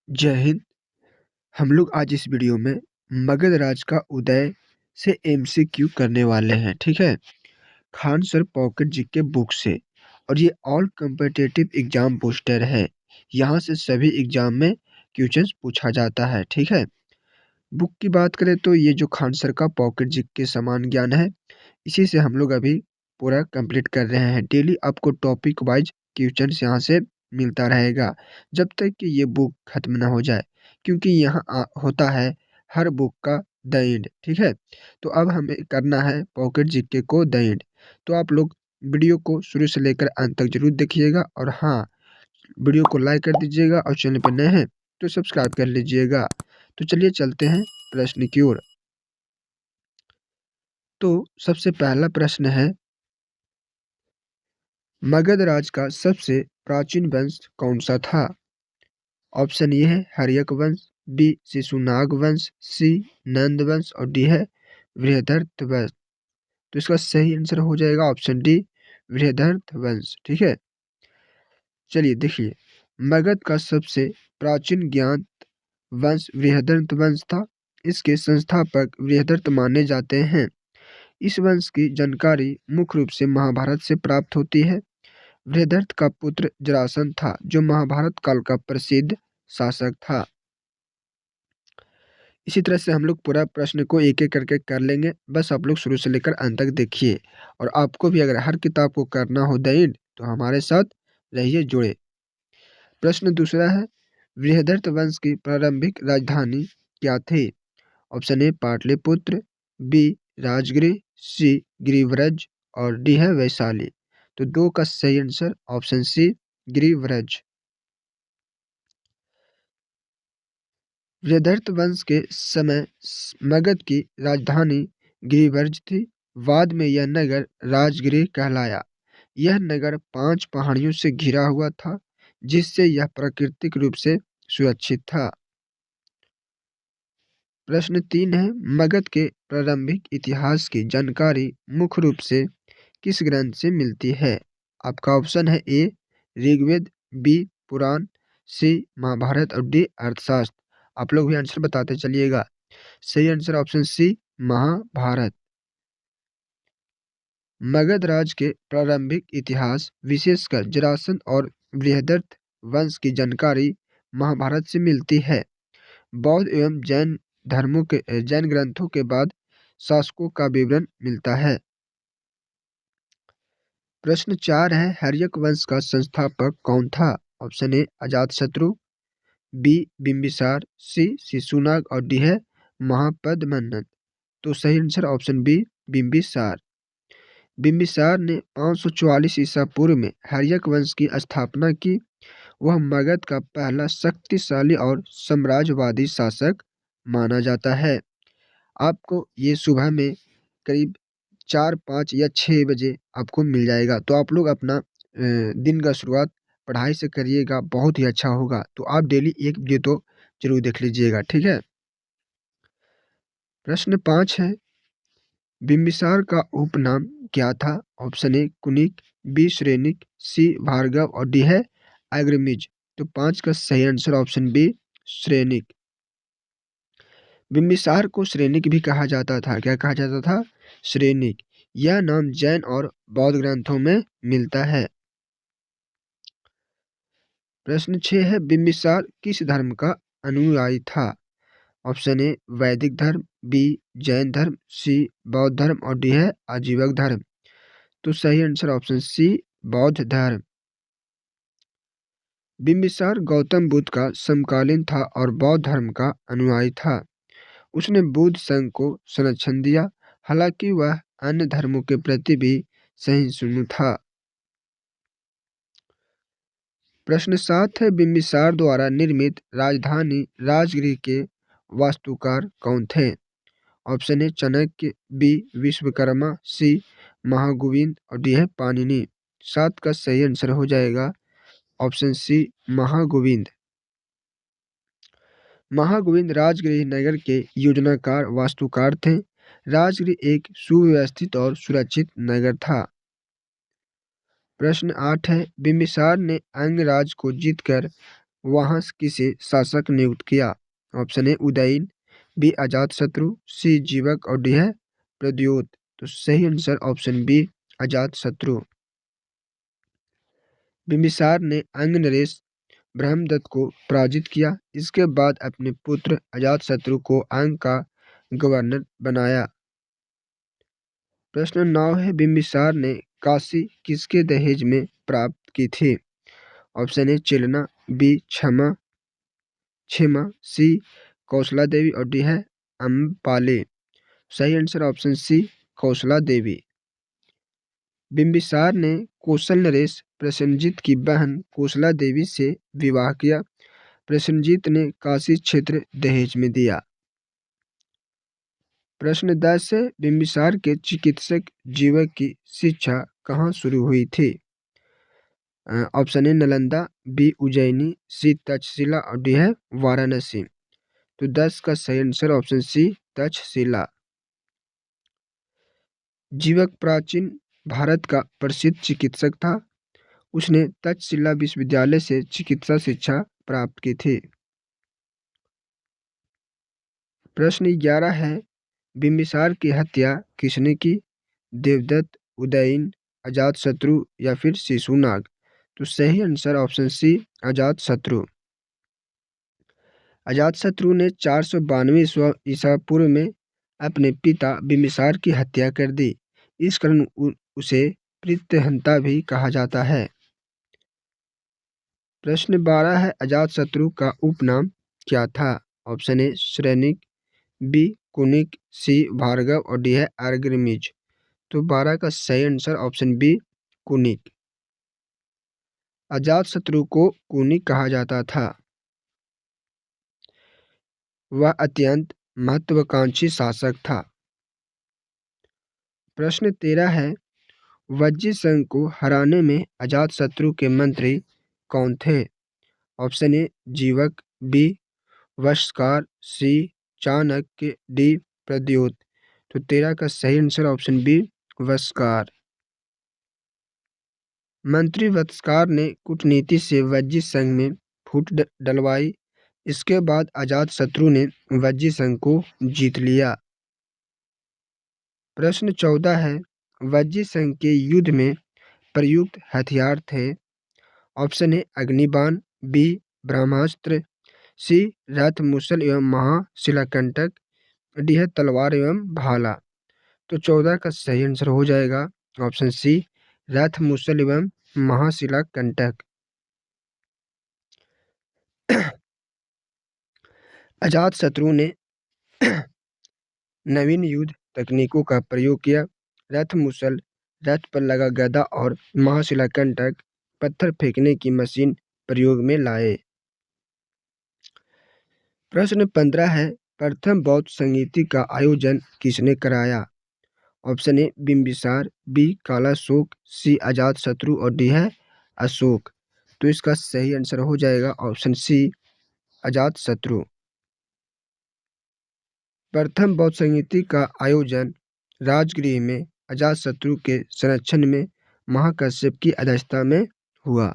जय हिंद। हम लोग आज इस वीडियो में मगध राज का उदय से एमसीक्यू करने वाले हैं। ठीक है, Khan sir pocket GK book से। और ये ऑल कम्पिटिटिव एग्जाम पोस्टर है। यहाँ से सभी एग्जाम में क्वेश्चंस पूछा जाता है। ठीक है, बुक की बात करें तो ये जो खान सर का पॉकेट जीके समान ज्ञान है, इसी से हम लोग अभी पूरा कंप्लीट कर रहे हैं। डेली आपको टॉपिक वाइज क्वेश्चन यहाँ से मिलता रहेगा जब तक कि ये बुक खत्म ना हो जाए, क्योंकि यहाँ होता है हर बुक का द एंड। ठीक है, तो अब हमें करना है पॉकेट जीके को द एंड। तो आप लोग वीडियो को शुरू से लेकर अंत तक जरूर देखिएगा, और हाँ, वीडियो को लाइक कर दीजिएगा, और चैनल पर नए हैं तो सब्सक्राइब कर लीजिएगा। तो चलिए चलते हैं प्रश्न की ओर। तो सबसे पहला प्रश्न है, मगध राज का सबसे प्राचीन वंश कौन सा था? ऑप्शन ए है हर्यक वंश, बी शिशुनाग वंश, सी नंद वंश, और डी है बृहदर्थ वंश। तो इसका सही आंसर हो जाएगा ऑप्शन डी, बृहदर्थ वंश। ठीक है, चलिए देखिए, मगध का सबसे प्राचीन ज्ञात वंश बृहदर्थ वंश था। इसके संस्थापक बृहदर्थ माने जाते हैं। इस वंश की जानकारी मुख्य रूप से महाभारत से प्राप्त होती है। बृहदर्थ का पुत्र जरासंध था, जो महाभारत काल का प्रसिद्ध शासक था। इसी तरह से हम लोग पूरा प्रश्न को एक एक करके कर लेंगे, बस आप लोग शुरू से लेकर अंत तक देखिए। और आपको भी अगर हर किताब को करना हो द एंड, तो हमारे साथ रहिए जुड़े। प्रश्न दूसरा है, बृहदर्थ वंश की प्रारंभिक राजधानी क्या थी? Option A Pataliputra, B Rajgriha, C Girivraj, और डी है वैशाली। तो दो का सही answer option C, Girivraj. Brihadratha वंश के समय मगध की राजधानी गिरिव्रज थी। बाद में यह नगर राजगृह कहलाया। यह नगर 5 पहाड़ियों से घिरा हुआ था, जिससे यह प्राकृतिक रूप से सुरक्षित था। प्रश्न 3 है, मगध के प्रारंभिक इतिहास की जानकारी मुख्य रूप से किस ग्रंथ से मिलती है? आपका ऑप्शन है ए ऋग्वेद, बी पुराण, सी महाभारत, और डी अर्थशास्त्र। आप लोग भी आंसर बताते चलिएगा। सही answer option C, Mahabharata. Magadh राज के प्रारंभिक इतिहास, विशेषकर जरासंध और बृहदर्थ वंश की जानकारी महाभारत से मिलती है। बौद्ध एवं जैन धर्मों के जैन ग्रंथों के बाद शासकों का विवरण मिलता है। प्रश्न 4 है, हर्यक वंश का संस्थापक कौन था? Option A Ajatashatru, B Bimbisara, C Shishunaga, और डी है महापद्मनंद। तो सही answer option B, Bimbisara. Bimbisara ने 544 ईसा पूर्व में हर्यक वंश की स्थापना की। वह मगध का पहला शक्तिशाली और साम्राज्यवादी शासक माना जाता है। आपको ये सुबह में करीब 4, 5 या 6 बजे आपको मिल जाएगा। तो आप लोग अपना दिन का शुरुआत पढ़ाई से करिएगा, बहुत ही अच्छा होगा। तो आप डेली एक वीडियो तो जरूर देख लीजिएगा। ठीक है, प्रश्न 5 है, बिंबिसार का उपनाम क्या था? Option A Kunik, B Shrenik, C Bhargav, और डी है अग्रमिज। तो 5 का सही answer option B, Shrenik. Bimbisar को श्रेनिक भी कहा जाता था। क्या कहा जाता था? श्रेनिक। यह नाम जैन और बौद्ध ग्रंथों में मिलता है। प्रश्न 6 है, बिंबिसार किस धर्म का अनुयायी था? ऑप्शन ए वैदिक धर्म, बी जैन धर्म, सी बौद्ध धर्म, और डी है आजीवक धर्म। तो सही आंसर ऑप्शन सी, बौद्ध धर्म। बिंबिसार गौतम बुद्ध का समकालीन था और बौद्ध धर्म का अनुयायी था। उसने बुद्ध संघ को संरक्षण दिया, हालांकि वह अन्य धर्मों के प्रति भी सहिष्णु था। प्रश्न 7 है, बिंबिसार द्वारा निर्मित राजधानी राजगृह के वास्तुकार कौन थे? Option A Chanakya, B Vishwakarma, C Mahagovind, और डी है पाणिनि। 7 का सही आंसर हो जाएगा ऑप्शन सी, महागोविंद। महागोविंद राजगृह नगर के योजनाकार वास्तुकार थे। राजगृह एक सुव्यवस्थित और सुरक्षित नगर था। प्रश्न 8 है, बिंबिसार ने अंगराज को जीतकर वहां किसे शासक नियुक्त किया? Option A Udayan, B Ajatashatru, C Jivak और डी है प्रद्योत। तो सही answer option B Ajatashatru. Bimbisara ने अंग नरेश ब्रह्मदत्त को पराजित किया। इसके बाद अपने पुत्र अजातशत्रु को अंग का गवर्नर बनाया। प्रश्न 9 है, बिंबिसार ने काशी किसके दहेज में प्राप्त की थी? ऑप्शन ए चिलना, बी क्षमा क्षमा, सी कौशला देवी और डी है अम्पाले। सही आंसर ऑप्शन सी कौशला देवी। बिंबिसार ने कौशल नरेश प्रसेनजीत की बहन कौशला देवी से विवाह किया। प्रसेनजीत ने काशी क्षेत्र दहेज में दिया। प्रश्न 10 है, बिंबिसार के चिकित्सक जीवक की शिक्षा कहाँ शुरू हुई थी? Option A Nalanda, B Ujjaini, C Takshashila और डी है वाराणसी। तो 10 का सही आंसर ऑप्शन सी तक्षशिला। जीवक प्राचीन भारत का प्रसिद्ध चिकित्सक था। उसने तक्षशिला विश्वविद्यालय से चिकित्सा शिक्षा प्राप्त की थी। प्रश्न 11 है, बिंबिसार की हत्या किसने की? देवदत्त, उदयन, अजातशत्रु या फिर शिशुनाग। तो सही answer option C Ajatashatru. Ajatashatru ने 492 ईसा पूर्व में अपने पिता बिंबिसार की हत्या कर दी। इस कारण उसे प्रत्यहंता भी कहा जाता है। प्रश्न 12 है, अजातशत्रु का उपनाम क्या था? ऑप्शन ए श्रेनिक, बी कुनिक, सी भार्गव और डी है अग्रमिज। तो 12 का सही answer option B Kunik. Ajatashatru को कुनिक कहा जाता था। वह अत्यंत महत्वाकांक्षी शासक था। प्रश्न 13 है, वज्जी संघ को हराने में अजातशत्रु के मंत्री कौन थे? ऑप्शन ए जीवक, बी वशकार, सी चाणक्य, डी प्रद्योत। तो 13 का सही आंसर ऑप्शन बी वशकार। मंत्री वत्सकार ने कूटनीति से वज्जी संघ में फूट डलवाई। इसके बाद अजातशत्रु ने वज्जी संघ को जीत लिया। प्रश्न 14 है, वज्जी संघ के युद्ध में प्रयुक्त हथियार थे। ऑप्शन ए अग्निबाण, बी ब्रह्मास्त्र, सी रथ मुसल एवं महाशिलाकंटक, डी है तलवार एवं भाला। तो 14 का सही आंसर हो जाएगा ऑप्शन सी रथ मुसल एवं महाशिलाकंटक। अजातशत्रु ने नवीन युद्ध तकनीकों का प्रयोग किया। रथ मुसल, रथ पर लगा गदा और महाशिलाकंटक पत्थर फेंकने की मशीन प्रयोग में लाए। प्रश्न 15 है, प्रथम बौद्ध संगीति का आयोजन किसने कराया? Option A Bimbisara, B Kalashoka, C Ajatashatru और डी है अशोक। तो इसका सही आंसर हो जाएगा ऑप्शन सी अजातशत्रु। प्रथम बौद्ध संगीति का आयोजन राजगृह में अजातशत्रु के संरक्षण में महाकश्यप की अध्यक्षता में हुआ।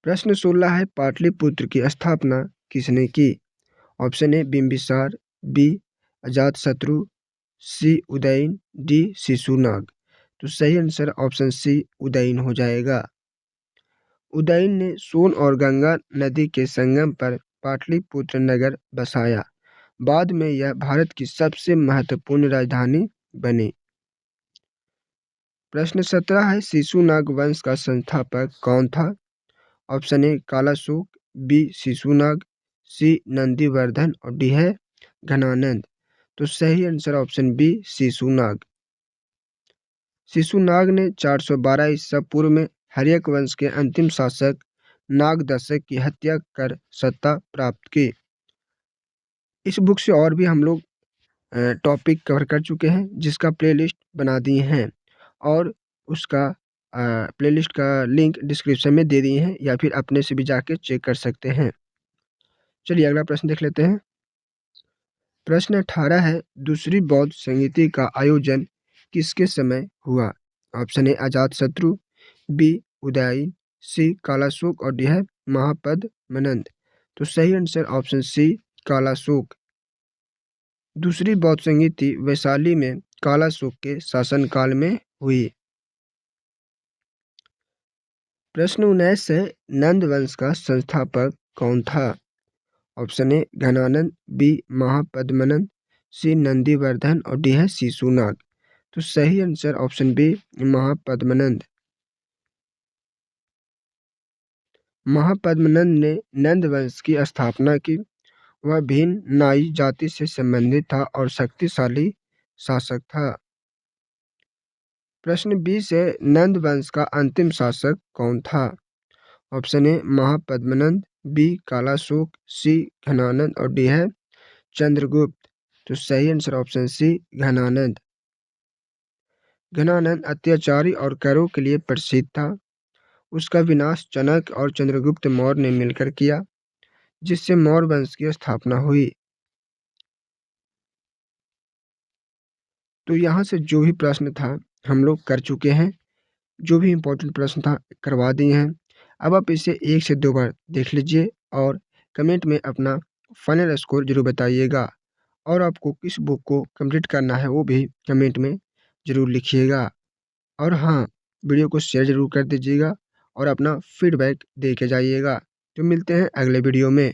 प्रश्न 16 है, पाटलिपुत्र की स्थापना किसने की? Option A Bimbisara, B Ajatashatru, C Udayan, D Shishunag. तो सही आंसर ऑप्शन सी उदयन हो जाएगा। उदयन ने सोन और गंगा नदी के संगम पर पाटलिपुत्र नगर बसाया। बाद में यह भारत की सबसे महत्वपूर्ण राजधानी बनी। प्रश्न 17 है, शिशुनाग वंश का संस्थापक कौन था? Option A Kalashoka, B Shishunaga, C Nandivardhana और डी है घनानंद। तो सही answer option B Shishunaga. Shishunaga ने 412 ईसा पूर्व में हर्यक वंश के अंतिम शासक नागदशक की हत्या कर सत्ता प्राप्त की। इस बुक से और भी हम लोग टॉपिक कवर कर चुके हैं, जिसका प्लेलिस्ट बना दिए हैं और उसका प्लेलिस्ट का लिंक डिस्क्रिप्शन में दे दिए हैं, या फिर अपने से भी जाके चेक कर सकते हैं। चलिए अगला प्रश्न देख लेते हैं। प्रश्न 18 है, दूसरी बौद्ध संगीति का आयोजन किसके समय हुआ? Option A Ajatashatru, B Udayan, C Kalashoka और डी है महापद्मनंद। तो सही आंसर ऑप्शन सी कालाशोक। दूसरी बौद्ध संगीति वैशाली में कालाशोक के शासनकाल में हुई। प्रश्न 19 है, नंद वंश का संस्थापक कौन था? Option A Ghanananda, B Mahapadmananda, C Nandivardhana और डी है शिशुनाग। तो सही answer option B Mahapadmananda. Mahapadmananda ने नंद वंश की स्थापना की। वह भिन्न नाई जाति से संबंधित था और शक्तिशाली शासक था। प्रश्न 20 है, नंद वंश का अंतिम शासक कौन था? Option A Mahapadmananda, B Kalashoka, C Ghanananda और डी है चंद्रगुप्त। तो सही answer option C Ghanananda. Ghanananda अत्याचारी और करों के लिए प्रसिद्ध था। उसका विनाश चाणक्य और चंद्रगुप्त मौर्य ने मिलकर किया, जिससे मौर्य वंश की स्थापना हुई। तो यहाँ से जो भी प्रश्न था हम लोग कर चुके हैं। जो भी इम्पोर्टेंट प्रश्न था करवा दिए हैं। अब आप इसे 1 से 2 बार देख लीजिए और कमेंट में अपना फाइनल स्कोर जरूर बताइएगा। और आपको किस बुक को कंप्लीट करना है वो भी कमेंट में ज़रूर लिखिएगा। और हाँ, वीडियो को शेयर ज़रूर कर दीजिएगा और अपना फीडबैक दे के जाइएगा। तो मिलते हैं अगले वीडियो में।